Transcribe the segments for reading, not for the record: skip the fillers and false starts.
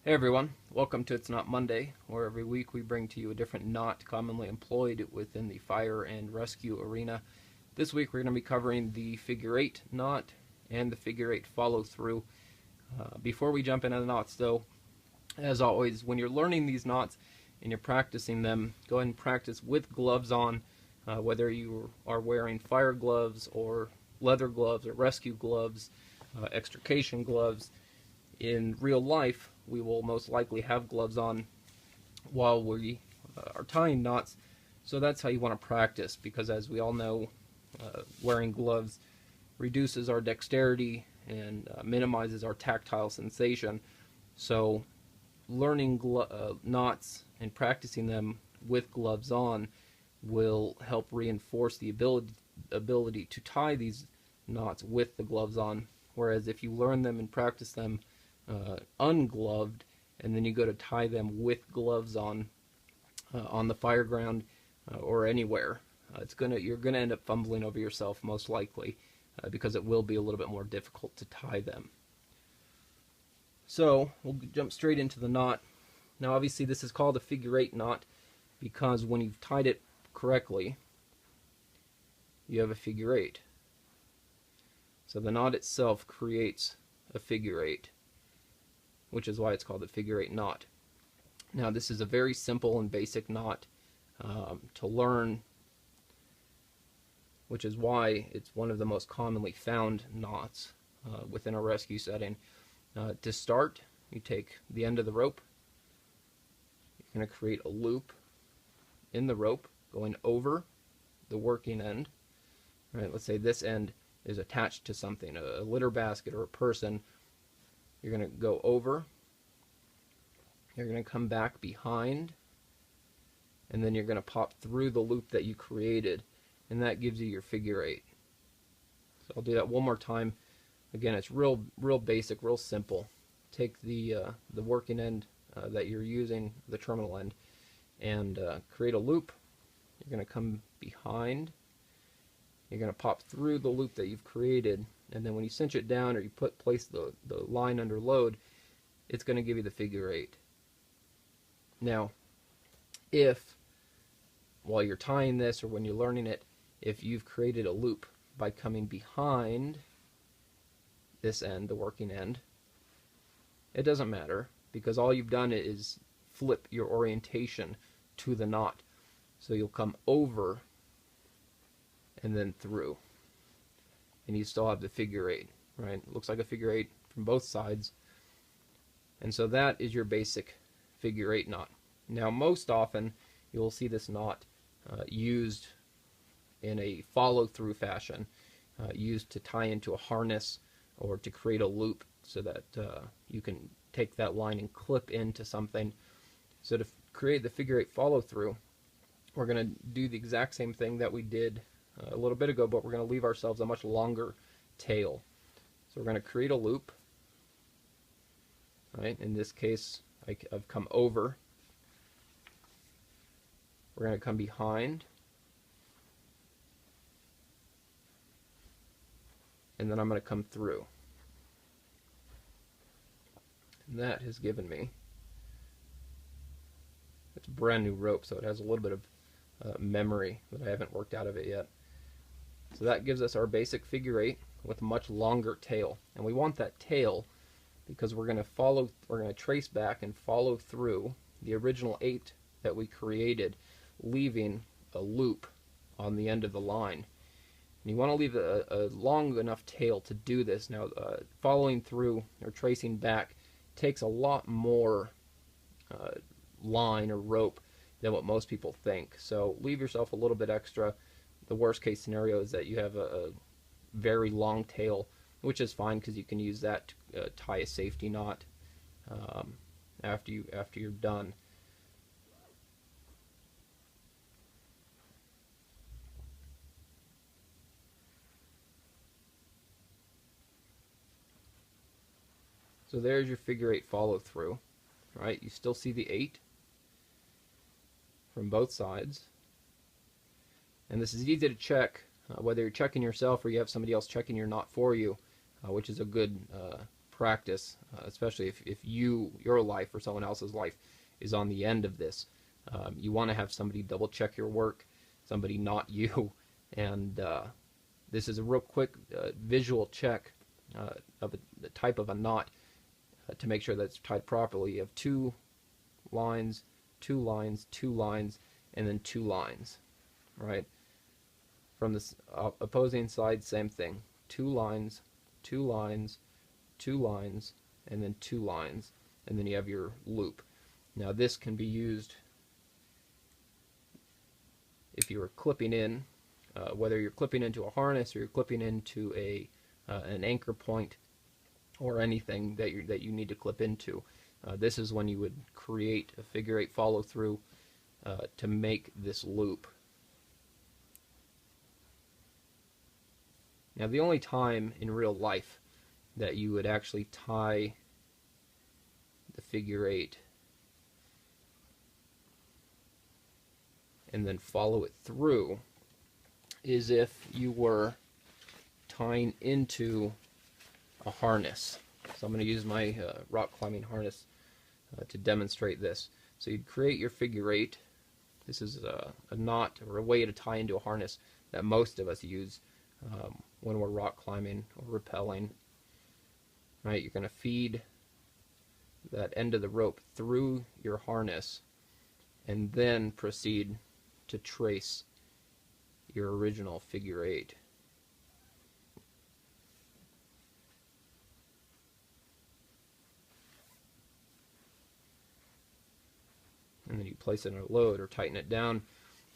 Hey everyone, welcome to It's Not Monday, where every week we bring to you a different knot commonly employed within the fire and rescue arena. This week we're going to be covering the figure eight knot and the figure eight follow through. Before we jump into the knots though, as always, when you're learning these knots and you're practicing them, go ahead and practice with gloves on, whether you are wearing fire gloves or leather gloves or rescue gloves, extrication gloves. In real life, we will most likely have gloves on while we are tying knots, so that's how you want to practice, because as we all know, wearing gloves reduces our dexterity and minimizes our tactile sensation. So learning knots and practicing them with gloves on will help reinforce the ability to tie these knots with the gloves on, whereas if you learn them and practice them ungloved, and then you go to tie them with gloves on the fire ground or anywhere, you're gonna end up fumbling over yourself most likely, because it will be a little bit more difficult to tie them. So we'll jump straight into the knot. Now obviously this is called a figure eight knot because when you've tied it correctly, you have a figure eight. So the knot itself creates a figure eight, which is why it's called the figure eight knot. Now this is a very simple and basic knot to learn, which is why it's one of the most commonly found knots within a rescue setting. To start, you take the end of the rope, you're going to create a loop in the rope going over the working end. Right, let's say this end is attached to something, a litter basket or a person. You're going to go over, you're going to come back behind, and then you're going to pop through the loop that you created, and that gives you your figure eight. So I'll do that one more time. Again, it's real basic, real simple. Take the working end that you're using, the terminal end, and create a loop. You're going to come behind, you're going to pop through the loop that you've created, and then when you cinch it down or you place the line under load, it's going to give you the figure eight. Now, if while you're tying this or when you're learning it, if you've created a loop by coming behind this end, the working end, it doesn't matter, because all you've done is flip your orientation to the knot. So you'll come over and then through, and you still have the figure eight, right? It looks like a figure eight from both sides. And so that is your basic figure eight knot. Now most often you'll see this knot used in a follow-through fashion, used to tie into a harness or to create a loop so that you can take that line and clip into something. So to create the figure eight follow-through, we're going to do the exact same thing that we did a little bit ago, but we're going to leave ourselves a much longer tail. So we're going to create a loop. Right? In this case, I've come over. We're going to come behind. And then I'm going to come through. And that has given me, it's brand new rope, so it has a little bit of memory that I haven't worked out of it yet. So that gives us our basic figure eight with a much longer tail. And we want that tail because we're going to trace back and follow through the original eight that we created, leaving a loop on the end of the line. And you want to leave a long enough tail to do this. Now, following through or tracing back takes a lot more line or rope than what most people think. So leave yourself a little bit extra. The worst case scenario is that you have a very long tail, which is fine because you can use that to tie a safety knot after you're done. So there's your figure eight follow through, right? You still see the eight from both sides. And this is easy to check, whether you're checking yourself or you have somebody else checking your knot for you, which is a good practice, especially if your life or someone else's life is on the end of this. You want to have somebody double check your work, somebody not you, and this is a real quick visual check of the type of a knot to make sure that it's tied properly. You have 2 lines, 2 lines, 2 lines, and then 2 lines, right? From the opposing side, same thing. 2 lines, 2 lines, 2 lines, and then 2 lines, and then you have your loop. Now this can be used if you were clipping in, whether you're clipping into a harness or you're clipping into an anchor point or anything that you need to clip into. This is when you would create a figure 8 follow through to make this loop. Now the only time in real life that you would actually tie the figure 8 and then follow it through is if you were tying into a harness. So I'm going to use my rock climbing harness to demonstrate this. So you'd create your figure 8. This is a knot or a way to tie into a harness that most of us use when we're rock climbing or rappelling. Right, you're going to feed that end of the rope through your harness and then proceed to trace your original figure 8. And then you place it on a load or tighten it down,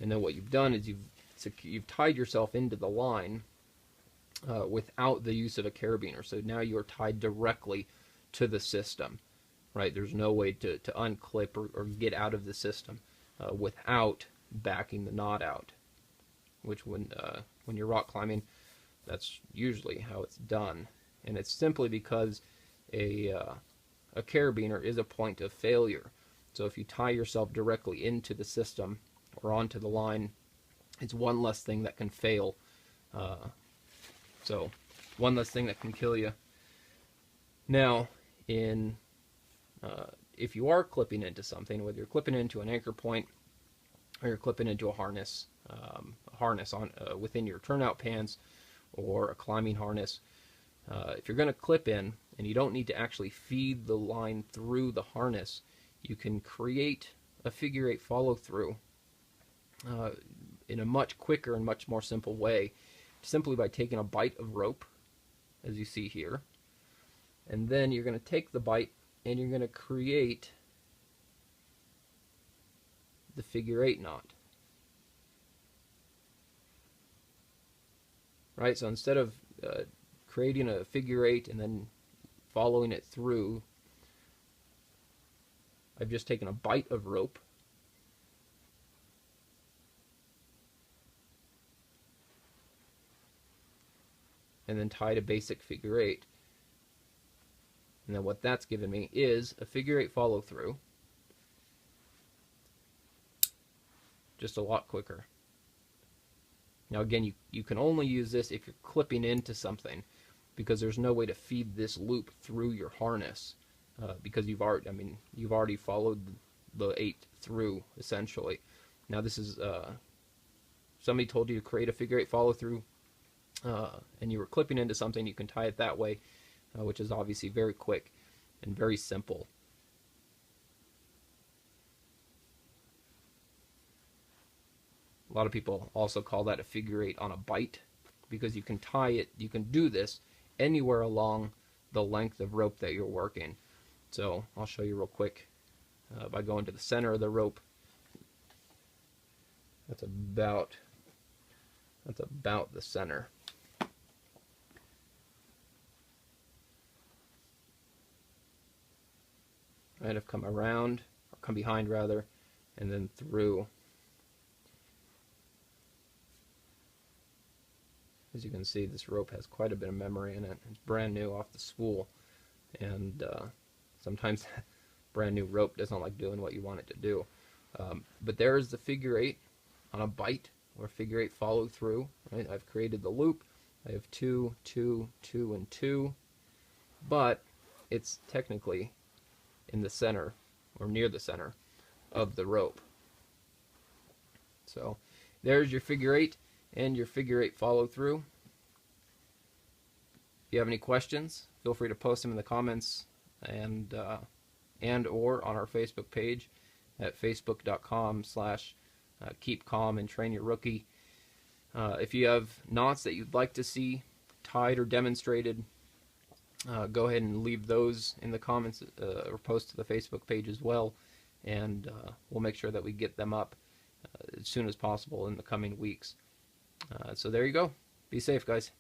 and then what you've done is you've tied yourself into the line without the use of a carabiner. So now you are tied directly to the system, right? There's no way to unclip or get out of the system without backing the knot out, which when you're rock climbing, that's usually how it's done. And it's simply because a carabiner is a point of failure. So if you tie yourself directly into the system or onto the line, it's one less thing that can fail. So one less thing that can kill you. Now, if you are clipping into something, whether you're clipping into an anchor point or you're clipping into a harness on within your turnout pants or a climbing harness, if you're going to clip in and you don't need to actually feed the line through the harness, you can create a figure 8 follow through in a much quicker and much more simple way, simply by taking a bight of rope, as you see here, and then you're going to take the bight and you're going to create the figure 8 knot. Right, so instead of creating a figure 8 and then following it through, I've just taken a bight of rope and then tied a basic figure 8. And then what that's given me is a figure 8 follow through, just a lot quicker. Now again, you can only use this if you're clipping into something, because there's no way to feed this loop through your harness, because you've already followed the 8 through, essentially. Now this is somebody told you to create a figure 8 follow through, and you were clipping into something, you can tie it that way, which is obviously very quick and very simple. A lot of people also call that a figure 8 on a bight, because you can tie it, you can do this anywhere along the length of rope that you're working. So I'll show you real quick by going to the center of the rope. That's about the center. Right, I've come around, or come behind rather, and then through. As you can see, this rope has quite a bit of memory in it. It's brand new off the spool, and sometimes brand new rope doesn't like doing what you want it to do. But there is the figure 8 on a bight, or figure 8 follow through. Right? I've created the loop. I have 2, 2, 2, and 2. But it's technically in the center or near the center of the rope. So there's your figure 8 and your figure 8 follow through. If you have any questions, feel free to post them in the comments and or on our Facebook page at facebook.com/keep calm and train your rookie. If you have knots that you'd like to see tied or demonstrated, go ahead and leave those in the comments or post to the Facebook page as well, and we'll make sure that we get them up as soon as possible in the coming weeks. So there you go. Be safe, guys.